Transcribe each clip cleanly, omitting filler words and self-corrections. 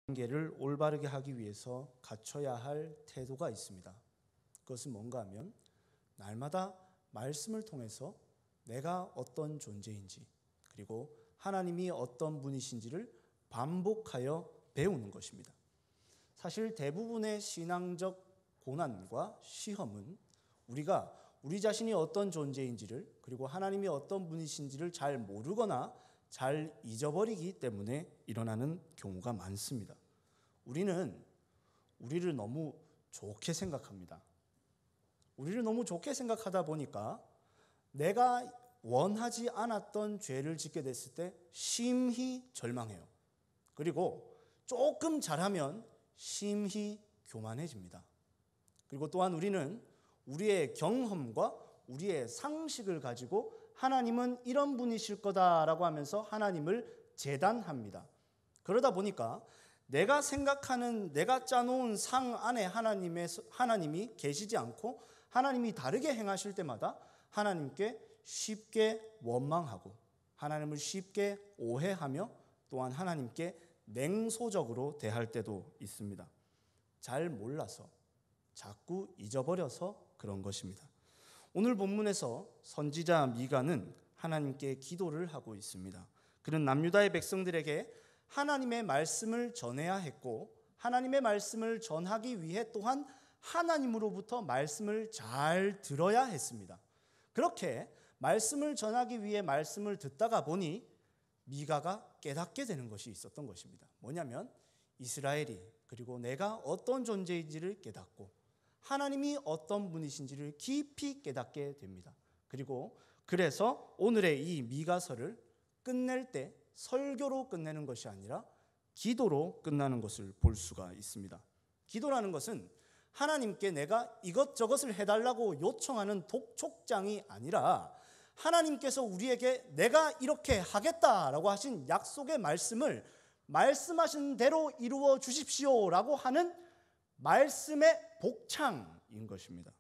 관계를 올바르게 하기 위해서 갖춰야 할 태도가 있습니다. 그것은 뭔가 하면 날마다 말씀을 통해서 내가 어떤 존재인지 그리고 하나님이 어떤 분이신지를 반복하여 배우는 것입니다. 사실 대부분의 신앙적 고난과 시험은 우리가 우리 자신이 어떤 존재인지를 그리고 하나님이 어떤 분이신지를 잘 모르거나 잘 잊어버리기 때문에 일어나는 경우가 많습니다. 우리는 우리를 너무 좋게 생각합니다. 우리를 너무 좋게 생각하다 보니까 내가 원하지 않았던 죄를 짓게 됐을 때 심히 절망해요. 그리고 조금 잘하면 심히 교만해집니다. 그리고 또한 우리는 우리의 경험과 우리의 상식을 가지고 하나님은 이런 분이실 거다라고 하면서 하나님을 재단합니다. 그러다 보니까 내가 생각하는 내가 짜놓은 상 안에 하나님이 계시지 않고 하나님이 다르게 행하실 때마다 하나님께 쉽게 원망하고 하나님을 쉽게 오해하며 또한 하나님께 냉소적으로 대할 때도 있습니다. 잘 몰라서 자꾸 잊어버려서 그런 것입니다. 오늘 본문에서 선지자 미가는 하나님께 기도를 하고 있습니다. 그는 남유다의 백성들에게 하나님의 말씀을 전해야 했고 하나님의 말씀을 전하기 위해 또한 하나님으로부터 말씀을 잘 들어야 했습니다. 그렇게 말씀을 전하기 위해 말씀을 듣다가 보니 미가가 깨닫게 되는 것이 있었던 것입니다. 뭐냐면 이스라엘이 그리고 내가 어떤 존재인지를 깨닫고 하나님이 어떤 분이신지를 깊이 깨닫게 됩니다. 그리고 그래서 오늘의 이 미가서를 끝낼 때 설교로 끝내는 것이 아니라 기도로 끝나는 것을 볼 수가 있습니다. 기도라는 것은 하나님께 내가 이것저것을 해달라고 요청하는 독촉장이 아니라 하나님께서 우리에게 내가 이렇게 하겠다라고 하신 약속의 말씀을 말씀하신 대로 이루어 주십시오라고 하는 말씀의 복창인 것입니다.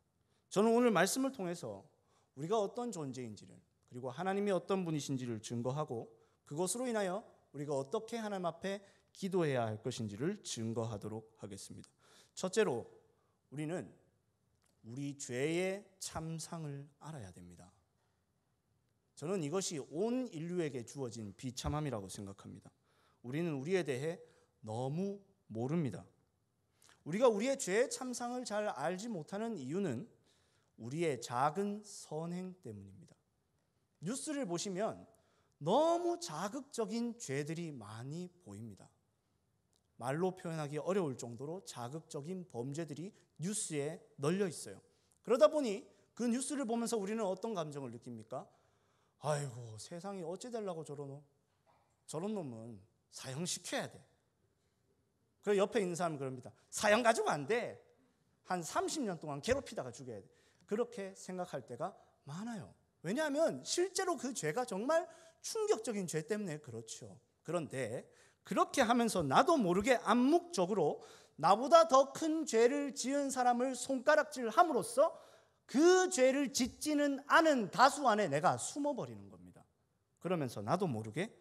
저는 오늘 말씀을 통해서 우리가 어떤 존재인지를 그리고 하나님이 어떤 분이신지를 증거하고 그것으로 인하여 우리가 어떻게 하나님 앞에 기도해야 할 것인지를 증거하도록 하겠습니다. 첫째로 우리는 우리 죄의 참상을 알아야 됩니다. 저는 이것이 온 인류에게 주어진 비참함이라고 생각합니다. 우리는 우리에 대해 너무 모릅니다. 우리가 우리의 죄의 참상을 잘 알지 못하는 이유는 우리의 작은 선행 때문입니다. 뉴스를 보시면 너무 자극적인 죄들이 많이 보입니다. 말로 표현하기 어려울 정도로 자극적인 범죄들이 뉴스에 널려 있어요. 그러다 보니 그 뉴스를 보면서 우리는 어떤 감정을 느낍니까? 아이고 세상이 어찌 되려고 저러노? 저런 놈은 사형시켜야 돼. 그리고 옆에 있는 사람은 그럽니다. 사형 가지고 안 돼. 한 30년 동안 괴롭히다가 죽여야 돼. 그렇게 생각할 때가 많아요. 왜냐하면 실제로 그 죄가 정말 충격적인 죄 때문에 그렇죠. 그런데 그렇게 하면서 나도 모르게 암묵적으로 나보다 더 큰 죄를 지은 사람을 손가락질 함으로써 그 죄를 짓지는 않은 다수 안에 내가 숨어버리는 겁니다. 그러면서 나도 모르게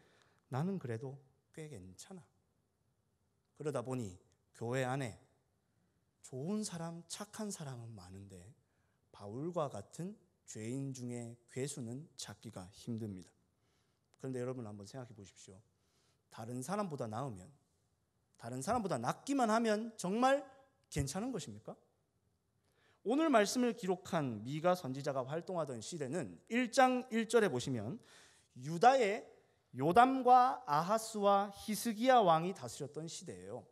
나는 그래도 꽤 괜찮아. 그러다 보니 교회 안에 좋은 사람, 착한 사람은 많은데 바울과 같은 죄인 중에 괴수는 찾기가 힘듭니다. 그런데 여러분 한번 생각해 보십시오. 다른 사람보다 나으면, 다른 사람보다 낫기만 하면 정말 괜찮은 것입니까? 오늘 말씀을 기록한 미가 선지자가 활동하던 시대는 1장 1절에 보시면 유다의 요담과 아하스와 히스기야 왕이 다스렸던 시대예요.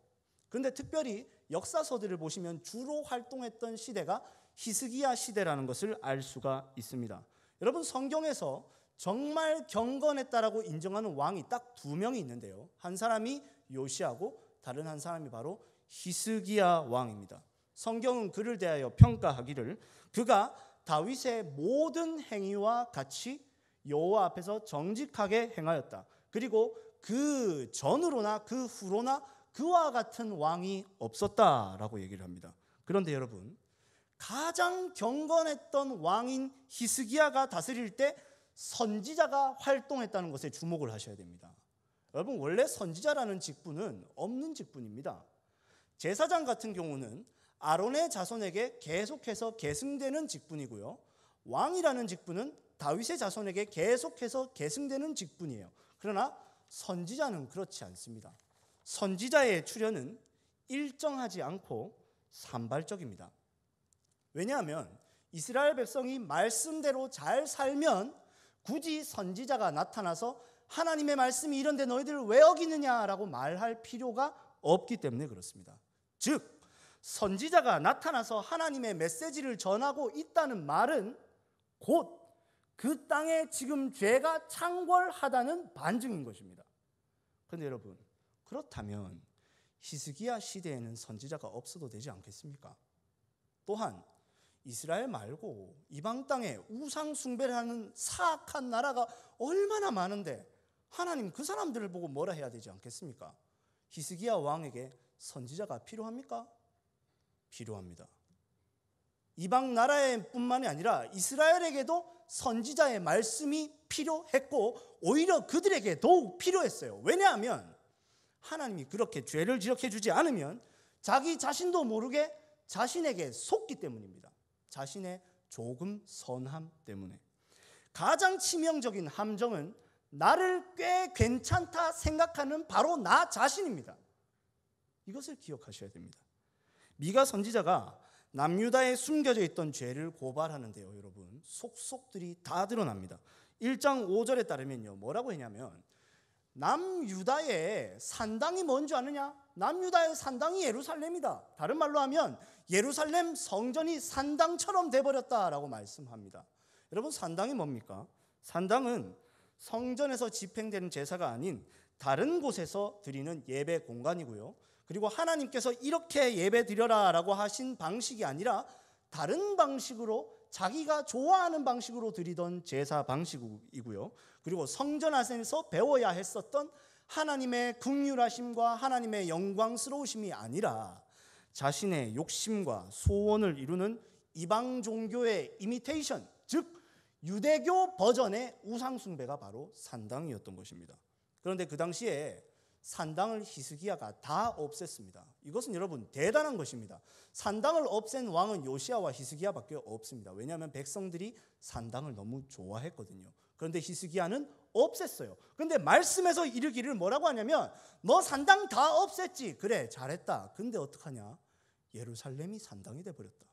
그런데 특별히 역사서들을 보시면 주로 활동했던 시대가 히스기야 시대라는 것을 알 수가 있습니다. 여러분 성경에서 정말 경건했다라고 인정하는 왕이 딱 2명이 있는데요. 한 사람이 요시아고 다른 한 사람이 바로 히스기야 왕입니다. 성경은 그를 대하여 평가하기를 그가 다윗의 모든 행위와 같이 여호와 앞에서 정직하게 행하였다. 그리고 그 전으로나 그 후로나 그와 같은 왕이 없었다라고 얘기를 합니다. 그런데 여러분 가장 경건했던 왕인 히스기야가 다스릴 때 선지자가 활동했다는 것에 주목을 하셔야 됩니다. 여러분, 원래 선지자라는 직분은 없는 직분입니다. 제사장 같은 경우는 아론의 자손에게 계속해서 계승되는 직분이고요. 왕이라는 직분은 다윗의 자손에게 계속해서 계승되는 직분이에요. 그러나 선지자는 그렇지 않습니다. 선지자의 출현은 일정하지 않고 산발적입니다. 왜냐하면 이스라엘 백성이 말씀대로 잘 살면 굳이 선지자가 나타나서 하나님의 말씀이 이런데 너희들 왜 어기느냐라고 말할 필요가 없기 때문에 그렇습니다. 즉 선지자가 나타나서 하나님의 메시지를 전하고 있다는 말은 곧 그 땅에 지금 죄가 창궐하다는 반증인 것입니다. 그런데 여러분, 그렇다면 히스기야 시대에는 선지자가 없어도 되지 않겠습니까? 또한 이스라엘 말고 이방 땅에 우상 숭배를 하는 사악한 나라가 얼마나 많은데 하나님 그 사람들을 보고 뭐라 해야 되지 않겠습니까? 히스기야 왕에게 선지자가 필요합니까? 필요합니다. 이방 나라에 뿐만이 아니라 이스라엘에게도 선지자의 말씀이 필요했고 오히려 그들에게 더욱 필요했어요. 왜냐하면 하나님이 그렇게 죄를 지적해 주지 않으면 자기 자신도 모르게 자신에게 속기 때문입니다. 자신의 조금 선함 때문에. 가장 치명적인 함정은 나를 꽤 괜찮다 생각하는 바로 나 자신입니다. 이것을 기억하셔야 됩니다. 미가 선지자가 남유다에 숨겨져 있던 죄를 고발하는데요, 여러분, 속속들이 다 드러납니다. 1장 5절에 따르면요, 뭐라고 했냐면 남유다의 산당이 뭔지 아느냐? 남유다의 산당이 예루살렘이다. 다른 말로 하면 예루살렘 성전이 산당처럼 돼버렸다라고 말씀합니다. 여러분, 산당이 뭡니까? 산당은 성전에서 집행되는 제사가 아닌 다른 곳에서 드리는 예배 공간이고요. 그리고 하나님께서 이렇게 예배 드려라라고 하신 방식이 아니라 다른 방식으로 자기가 좋아하는 방식으로 드리던 제사 방식이고요. 그리고 성전 안에서 배워야 했었던 하나님의 긍휼하심과 하나님의 영광스러우심이 아니라 자신의 욕심과 소원을 이루는 이방 종교의 이미테이션, 즉 유대교 버전의 우상 숭배가 바로 산당이었던 것입니다. 그런데 그 당시에 산당을 히스기야가 다 없앴습니다. 이것은 여러분 대단한 것입니다. 산당을 없앤 왕은 요시야와 히스기야밖에 없습니다. 왜냐하면 백성들이 산당을 너무 좋아했거든요. 그런데 히스기야는 없앴어요. 그런데 말씀에서 이르기를 뭐라고 하냐면 너 산당 다 없앴지. 그래, 잘했다. 근데 어떡하냐? 예루살렘이 산당이 돼버렸다.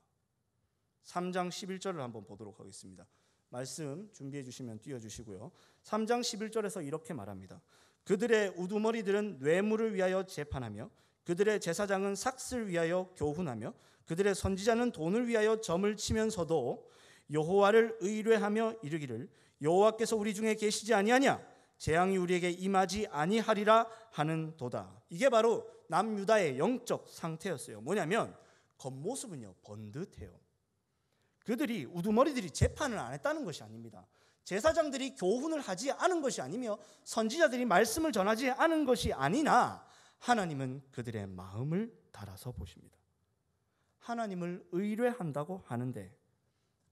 3장 11절을 한번 보도록 하겠습니다. 말씀 준비해 주시면 띄워주시고요. 3장 11절에서 이렇게 말합니다. 그들의 우두머리들은 뇌물을 위하여 재판하며 그들의 제사장은 삭슬 위하여 교훈하며 그들의 선지자는 돈을 위하여 점을 치면서도 여호와를 의뢰하며 이르기를 여호와께서 우리 중에 계시지 아니하냐? 재앙이 우리에게 임하지 아니하리라 하는도다. 이게 바로 남유다의 영적 상태였어요. 뭐냐면 겉모습은요 번듯해요. 그들이 우두머리들이 재판을 안 했다는 것이 아닙니다. 제사장들이 교훈을 하지 않은 것이 아니며 선지자들이 말씀을 전하지 않은 것이 아니나 하나님은 그들의 마음을 달아서 보십니다. 하나님을 의뢰한다고 하는데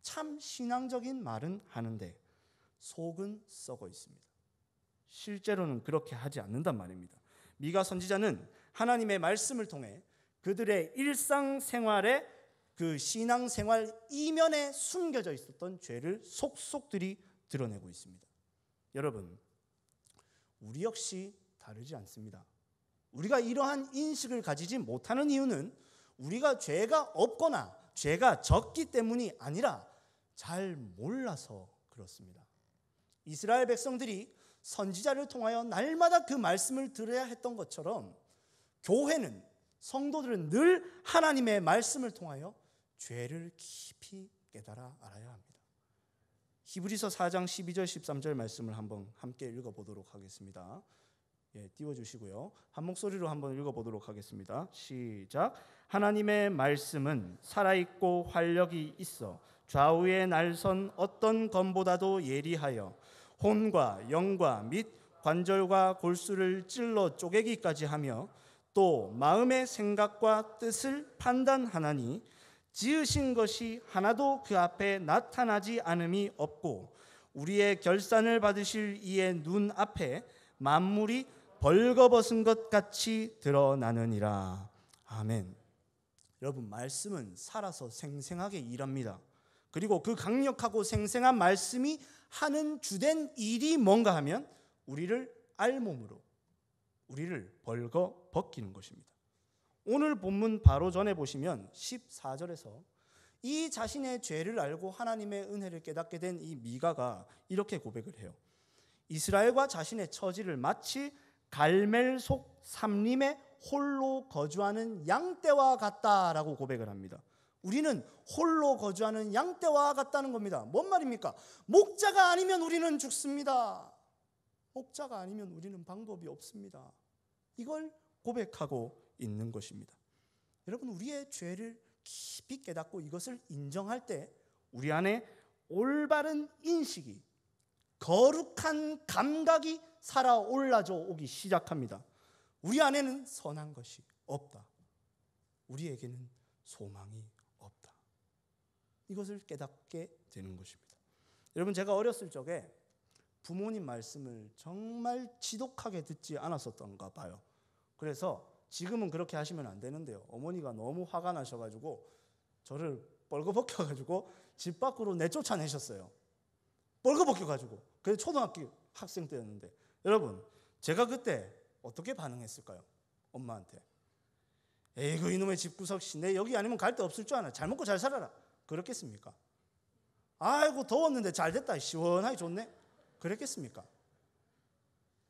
참 신앙적인 말은 하는데 속은 썩어 있습니다. 실제로는 그렇게 하지 않는단 말입니다. 미가 선지자는 하나님의 말씀을 통해 그들의 일상생활에 그 신앙생활 이면에 숨겨져 있었던 죄를 속속들이 드러내고 있습니다. 여러분, 우리 역시 다르지 않습니다. 우리가 이러한 인식을 가지지 못하는 이유는 우리가 죄가 없거나 죄가 적기 때문이 아니라 잘 몰라서 그렇습니다. 이스라엘 백성들이 선지자를 통하여 날마다 그 말씀을 들어야 했던 것처럼 교회는, 성도들은 늘 하나님의 말씀을 통하여 죄를 깊이 깨달아 알아야 합니다. 히브리서 4장 12절 13절 말씀을 한번 함께 읽어보도록 하겠습니다. 띄워주시고요. 한 목소리로 한번 읽어보도록 하겠습니다. 시작. 하나님의 말씀은 살아있고 활력이 있어 좌우의 날선 어떤 검보다도 예리하여 혼과 영과 및 관절과 골수를 찔러 쪼개기까지 하며 또 마음의 생각과 뜻을 판단하나니 지으신 것이 하나도 그 앞에 나타나지 않음이 없고 우리의 결산을 받으실 이의 눈 앞에 만물이 벌거벗은 것 같이 드러나느니라. 아멘. 여러분, 말씀은 살아서 생생하게 일합니다. 그리고 그 강력하고 생생한 말씀이 하는 주된 일이 뭔가 하면 우리를 알몸으로 우리를 벌거 벗기는 것입니다. 오늘 본문 바로 전에 보시면 14절에서 이 자신의 죄를 알고 하나님의 은혜를 깨닫게 된 이 미가가 이렇게 고백을 해요. 이스라엘과 자신의 처지를 마치 갈멜 속 삼림에 홀로 거주하는 양떼와 같다라고 고백을 합니다. 우리는 홀로 거주하는 양떼와 같다는 겁니다. 뭔 말입니까? 목자가 아니면 우리는 죽습니다. 목자가 아니면 우리는 방법이 없습니다. 이걸 고백하고 있는 것입니다. 여러분, 우리의 죄를 깊이 깨닫고 이것을 인정할 때 우리 안에 올바른 인식이, 거룩한 감각이 살아올라져 오기 시작합니다. 우리 안에는 선한 것이 없다. 우리에게는 소망이 없다. 이것을 깨닫게 되는 것입니다. 여러분, 제가 어렸을 적에 부모님 말씀을 정말 지독하게 듣지 않았었던가 봐요. 그래서 지금은 그렇게 하시면 안 되는데요. 어머니가 너무 화가 나셔가지고 저를 벌거벗겨가지고 집 밖으로 내쫓아내셨어요. 벌거벗겨가지고. 그래서 초등학교 학생 때였는데, 여러분, 제가 그때 어떻게 반응했을까요? 엄마한테. 에이, 그 이놈의 집구석씨, 내 여기 아니면 갈 데 없을 줄 아나. 잘 먹고 잘 살아라. 그렇겠습니까? 아이고, 더웠는데 잘 됐다. 시원하게 좋네. 그랬겠습니까?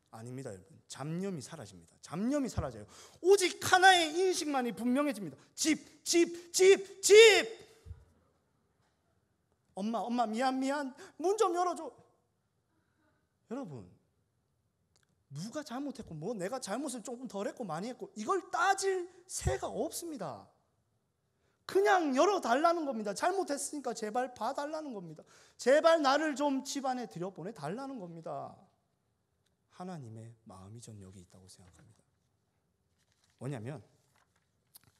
아닙니다, 여러분. 잡념이 사라집니다. 잡념이 사라져요. 오직 하나의 인식만이 분명해집니다. 집, 집, 집, 집. 엄마 미안. 문 좀 열어줘. 여러분, 누가 잘못했고 뭐 내가 잘못을 조금 덜 했고 많이 했고 이걸 따질 새가 없습니다. 그냥 열어달라는 겁니다. 잘못했으니까 제발 봐달라는 겁니다. 제발 나를 좀 집안에 들여보내달라는 겁니다. 하나님의 마음이 전 여기 있다고 생각합니다. 뭐냐면,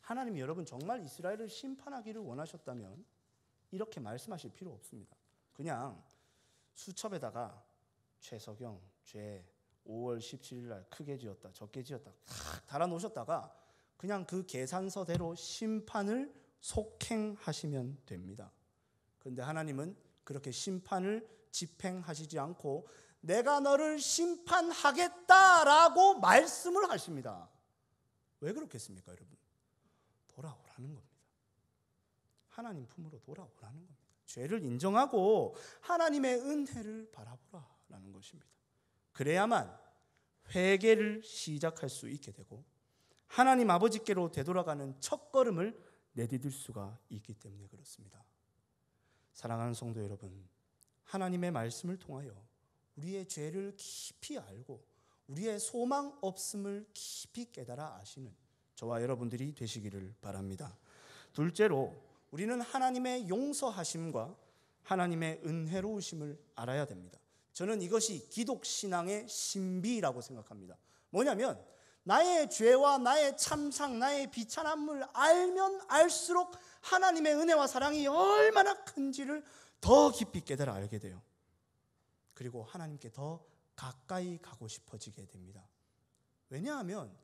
하나님이 여러분 정말 이스라엘을 심판하기를 원하셨다면 이렇게 말씀하실 필요 없습니다. 그냥 수첩에다가 최석영 죄 5월 17일 날 크게 지었다 적게 지었다 달아놓으셨다가 그냥 그 계산서대로 심판을 속행하시면 됩니다. 그런데 하나님은 그렇게 심판을 집행하시지 않고 내가 너를 심판하겠다라고 말씀을 하십니다. 왜 그렇겠습니까, 여러분? 돌아오라는 겁니다. 하나님 품으로 돌아오라는 겁니다. 죄를 인정하고 하나님의 은혜를 바라보라라는 것입니다. 그래야만 회개를 시작할 수 있게 되고 하나님 아버지께로 되돌아가는 첫걸음을 내디딜 수가 있기 때문에 그렇습니다. 사랑하는 성도 여러분, 하나님의 말씀을 통하여 우리의 죄를 깊이 알고 우리의 소망 없음을 깊이 깨달아 아시는 저와 여러분들이 되시기를 바랍니다. 둘째로, 우리는 하나님의 용서하심과 하나님의 은혜로우심을 알아야 됩니다. 저는 이것이 기독신앙의 신비라고 생각합니다. 뭐냐면, 나의 죄와 나의 참상, 나의 비참함을 알면 알수록 하나님의 은혜와 사랑이 얼마나 큰지를 더 깊이 깨달아 알게 돼요. 그리고 하나님께 더 가까이 가고 싶어지게 됩니다. 왜냐하면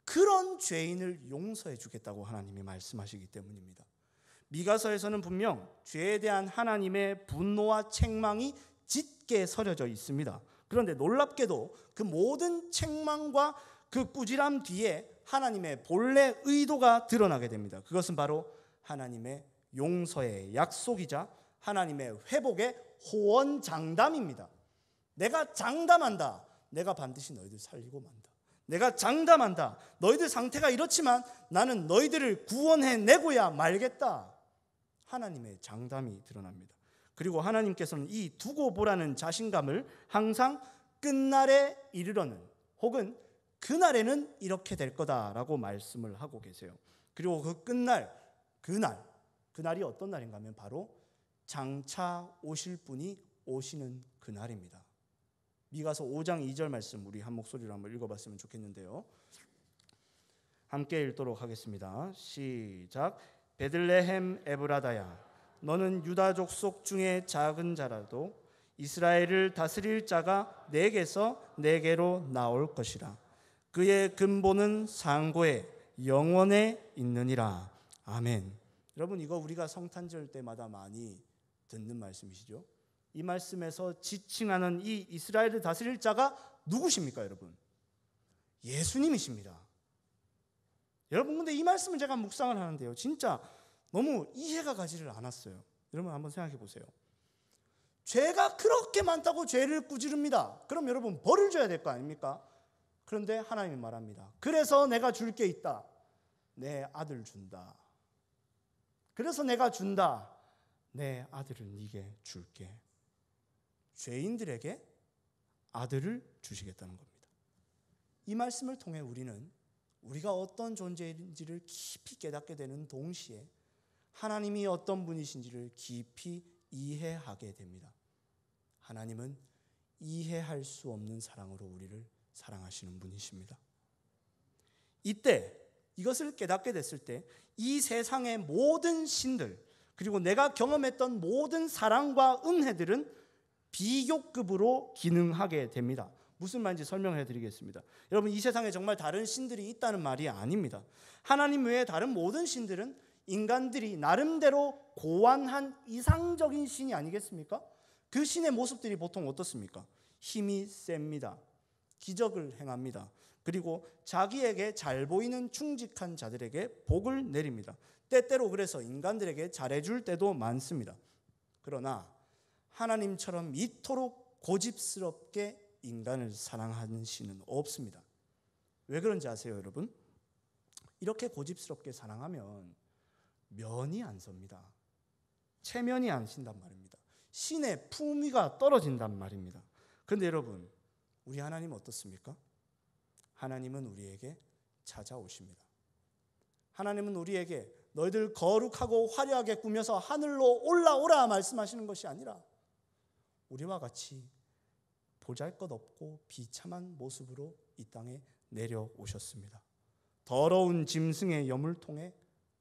그런 죄인을 용서해 주겠다고 하나님이 말씀하시기 때문입니다. 미가서에서는 분명 죄에 대한 하나님의 분노와 책망이 짙게 서려져 있습니다. 그런데 놀랍게도 그 모든 책망과 그 꾸지람 뒤에 하나님의 본래 의도가 드러나게 됩니다. 그것은 바로 하나님의 용서의 약속이자 하나님의 회복의 호언장담입니다. 내가 장담한다. 내가 반드시 너희들 살리고 만다. 내가 장담한다. 너희들 상태가 이렇지만 나는 너희들을 구원해내고야 말겠다. 하나님의 장담이 드러납니다. 그리고 하나님께서는 이 두고 보라는 자신감을 항상 끝날에 이르러는, 혹은 그날에는 이렇게 될 거다라고 말씀을 하고 계세요. 그리고 그 끝날, 그날이 어떤 날인가 하면 바로 장차 오실 분이 오시는 그날입니다. 미가서 5장 2절 말씀 우리 한 목소리로 한번 읽어봤으면 좋겠는데요. 함께 읽도록 하겠습니다. 시작. 베들레헴 에브라다야, 너는 유다 족속 중에 작은 자라도 이스라엘을 다스릴 자가 내게서 내게로 나올 것이라. 그의 근본은 상고에 영원에 있느니라. 아멘. 여러분, 이거 우리가 성탄절 때마다 많이 듣는 말씀이시죠? 이 말씀에서 지칭하는 이 이스라엘을 다스릴 자가 누구십니까, 여러분? 예수님이십니다. 여러분, 근데 이 말씀을 제가 묵상을 하는데요, 진짜 너무 이해가 가지를 않았어요. 여러분 한번 생각해 보세요. 죄가 그렇게 많다고 죄를 꾸지릅니다. 그럼 여러분 벌을 줘야 될 거 아닙니까? 그런데 하나님이 말합니다. 그래서 내가 줄 게 있다. 내 아들 준다. 그래서 내가 준다. 내 아들을 네게 줄게. 죄인들에게 아들을 주시겠다는 겁니다. 이 말씀을 통해 우리는 우리가 어떤 존재인지를 깊이 깨닫게 되는 동시에 하나님이 어떤 분이신지를 깊이 이해하게 됩니다. 하나님은 이해할 수 없는 사랑으로 우리를 사랑하시는 분이십니다. 이때 이것을 깨닫게 됐을 때 이 세상의 모든 신들, 그리고 내가 경험했던 모든 사랑과 은혜들은 비교급으로 기능하게 됩니다. 무슨 말인지 설명해 드리겠습니다. 여러분, 이 세상에 정말 다른 신들이 있다는 말이 아닙니다. 하나님 외에 다른 모든 신들은 인간들이 나름대로 고안한 이상적인 신이 아니겠습니까? 그 신의 모습들이 보통 어떻습니까? 힘이 셉니다. 기적을 행합니다. 그리고 자기에게 잘 보이는 충직한 자들에게 복을 내립니다. 때때로 그래서 인간들에게 잘해줄 때도 많습니다. 그러나 하나님처럼 이토록 고집스럽게 인간을 사랑하는 신은 없습니다. 왜 그런지 아세요, 여러분? 이렇게 고집스럽게 사랑하면 면이 안 섭니다. 체면이 안 신단 말입니다. 신의 품위가 떨어진단 말입니다. 그런데 여러분, 우리 하나님 어떻습니까? 하나님은 우리에게 찾아오십니다. 하나님은 우리에게 너희들 거룩하고 화려하게 꾸며서 하늘로 올라오라 말씀하시는 것이 아니라 우리와 같이 보잘것없고 비참한 모습으로 이 땅에 내려오셨습니다. 더러운 짐승의 여물통에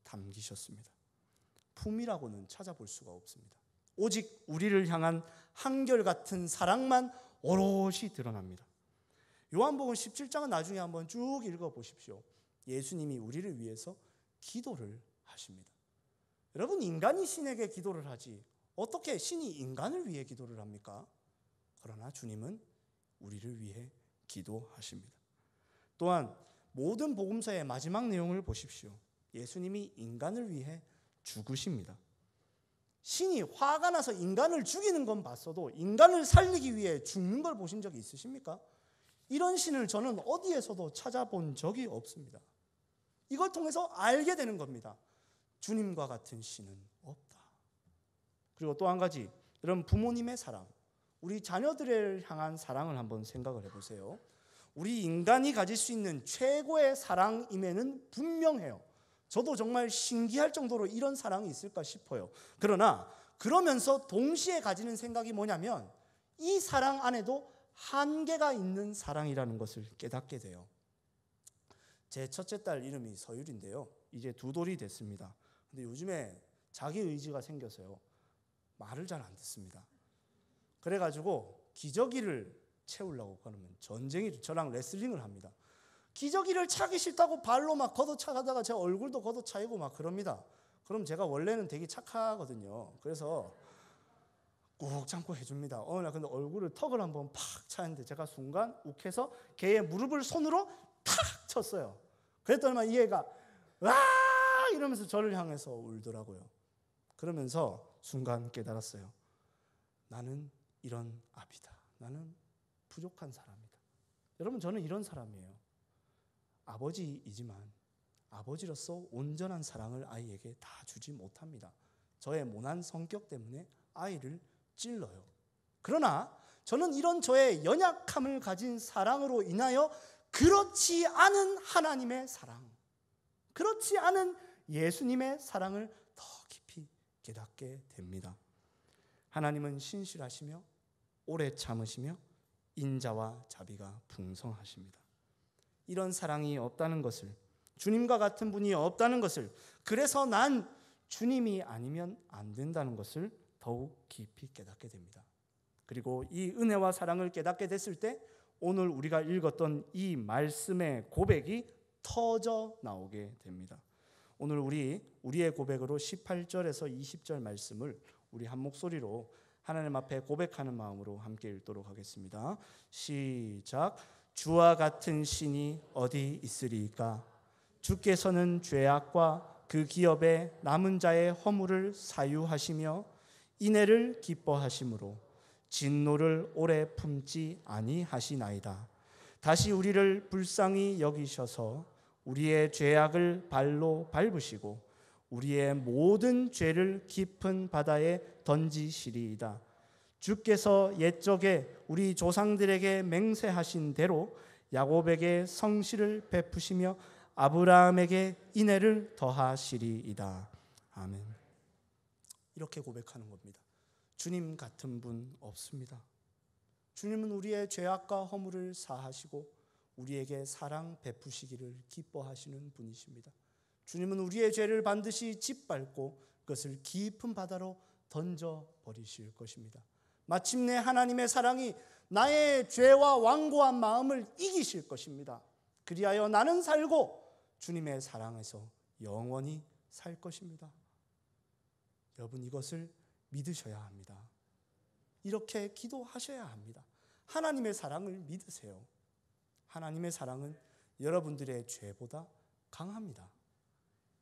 담기셨습니다. 품이라고는 찾아볼 수가 없습니다. 오직 우리를 향한 한결같은 사랑만 오롯이 드러납니다. 요한복음 17장은 나중에 한번 쭉 읽어보십시오. 예수님이 우리를 위해서 기도를 하십니다. 여러분, 인간이 신에게 기도를 하지 어떻게 신이 인간을 위해 기도를 합니까? 그러나 주님은 우리를 위해 기도하십니다. 또한 모든 복음서의 마지막 내용을 보십시오. 예수님이 인간을 위해 죽으십니다. 신이 화가 나서 인간을 죽이는 건 봤어도 인간을 살리기 위해 죽는 걸 보신 적이 있으십니까? 이런 신을 저는 어디에서도 찾아본 적이 없습니다. 이걸 통해서 알게 되는 겁니다. 주님과 같은 신은 없다. 그리고 또 한 가지, 여러분, 부모님의 사랑, 우리 자녀들을 향한 사랑을 한번 생각을 해보세요. 우리 인간이 가질 수 있는 최고의 사랑임에는 분명해요. 저도 정말 신기할 정도로 이런 사랑이 있을까 싶어요. 그러나 그러면서 동시에 가지는 생각이 뭐냐면 이 사랑 안에도 한계가 있는 사랑이라는 것을 깨닫게 돼요. 제 첫째 딸 이름이 서율인데요. 이제 2돌이 됐습니다. 근데 요즘에 자기 의지가 생겨서요. 말을 잘 안 듣습니다. 그래가지고 기저귀를 채우려고 그러면 전쟁이 저랑 레슬링을 합니다. 기저귀를 차기 싫다고 발로 막 걷어차가다가 제 얼굴도 걷어차이고 막 그럽니다. 그럼 제가 원래는 되게 착하거든요. 그래서 꾹 참고 해줍니다. 어느 날 근데 얼굴을 턱을 한번 팍 차는데 제가 순간 욱해서 걔의 무릎을 손으로 탁 쳤어요. 그랬더니 이 애가 와 이러면서 저를 향해서 울더라고요. 그러면서 순간 깨달았어요. 나는 이런 아비다. 나는 부족한 사람이다. 여러분, 저는 이런 사람이에요. 아버지이지만 아버지로서 온전한 사랑을 아이에게 다 주지 못합니다. 저의 모난 성격 때문에 아이를 찔러요. 그러나 저는 이런 저의 연약함을 가진 사랑으로 인하여 그렇지 않은 하나님의 사랑, 그렇지 않은 예수님의 사랑을 더 깊이 깨닫게 됩니다. 하나님은 신실하시며 오래 참으시며 인자와 자비가 풍성하십니다. 이런 사랑이 없다는 것을, 주님과 같은 분이 없다는 것을, 그래서 난 주님이 아니면 안 된다는 것을 더욱 깊이 깨닫게 됩니다. 그리고 이 은혜와 사랑을 깨닫게 됐을 때 오늘 우리가 읽었던 이 말씀의 고백이 터져 나오게 됩니다. 오늘 우리의 고백으로 18절에서 20절 말씀을 우리 한 목소리로 하나님 앞에 고백하는 마음으로 함께 읽도록 하겠습니다. 시작. 주와 같은 신이 어디 있으리까? 주께서는 죄악과 그 기업에 남은 자의 허물을 사유하시며 인애를 기뻐하심으로 진노를 오래 품지 아니하시나이다. 다시 우리를 불쌍히 여기셔서 우리의 죄악을 발로 밟으시고 우리의 모든 죄를 깊은 바다에 던지시리이다. 주께서 옛적에 우리 조상들에게 맹세하신 대로 야곱에게 성실을 베푸시며 아브라함에게 인애를 더하시리이다. 아멘. 이렇게 고백하는 겁니다. 주님 같은 분 없습니다. 주님은 우리의 죄악과 허물을 사하시고 우리에게 사랑 베푸시기를 기뻐하시는 분이십니다. 주님은 우리의 죄를 반드시 짓밟고 그것을 깊은 바다로 던져버리실 것입니다. 마침내 하나님의 사랑이 나의 죄와 완고한 마음을 이기실 것입니다. 그리하여 나는 살고 주님의 사랑에서 영원히 살 것입니다. 여러분, 이것을 믿으셔야 합니다. 이렇게 기도하셔야 합니다. 하나님의 사랑을 믿으세요. 하나님의 사랑은 여러분들의 죄보다 강합니다.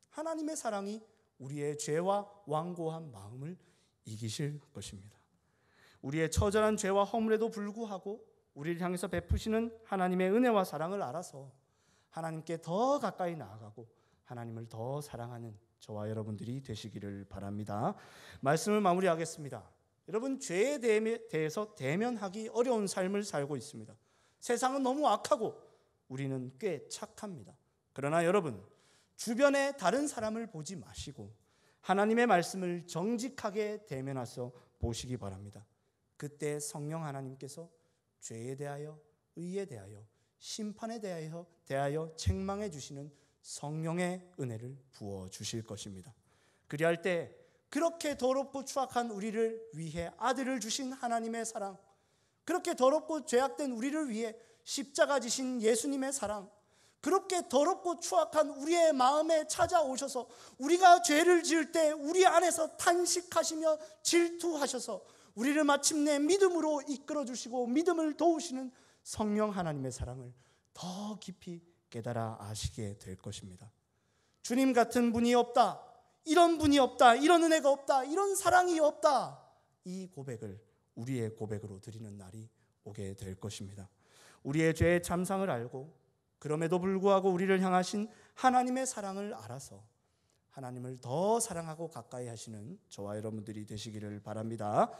하나님의 사랑이 우리의 죄와 완고한 마음을 이기실 것입니다. 우리의 처절한 죄와 허물에도 불구하고 우리를 향해서 베푸시는 하나님의 은혜와 사랑을 알아서 하나님께 더 가까이 나아가고 하나님을 더 사랑하는 저와 여러분들이 되시기를 바랍니다. 말씀을 마무리하겠습니다. 여러분, 죄에 대해서 대면하기 어려운 삶을 살고 있습니다. 세상은 너무 악하고 우리는 꽤 착합니다. 그러나 여러분, 주변에 다른 사람을 보지 마시고 하나님의 말씀을 정직하게 대면해서 보시기 바랍니다. 그때 성령 하나님께서 죄에 대하여, 의에 대하여, 심판에 대하여 책망해 주시는 성령의 은혜를 부어 주실 것입니다. 그리할 때 그렇게 더럽고 추악한 우리를 위해 아들을 주신 하나님의 사랑, 그렇게 더럽고 죄악된 우리를 위해 십자가 지신 예수님의 사랑, 그렇게 더럽고 추악한 우리의 마음에 찾아오셔서 우리가 죄를 지을 때 우리 안에서 탄식하시며 질투하셔서 우리를 마침내 믿음으로 이끌어 주시고 믿음을 도우시는 성령 하나님의 사랑을 더 깊이 깨달아 아시게 될 것입니다. 주님 같은 분이 없다, 이런 분이 없다, 이런 은혜가 없다, 이런 사랑이 없다, 이 고백을 우리의 고백으로 드리는 날이 오게 될 것입니다. 우리의 죄의 참상을 알고 그럼에도 불구하고 우리를 향하신 하나님의 사랑을 알아서 하나님을 더 사랑하고 가까이 하시는 저와 여러분들이 되시기를 바랍니다.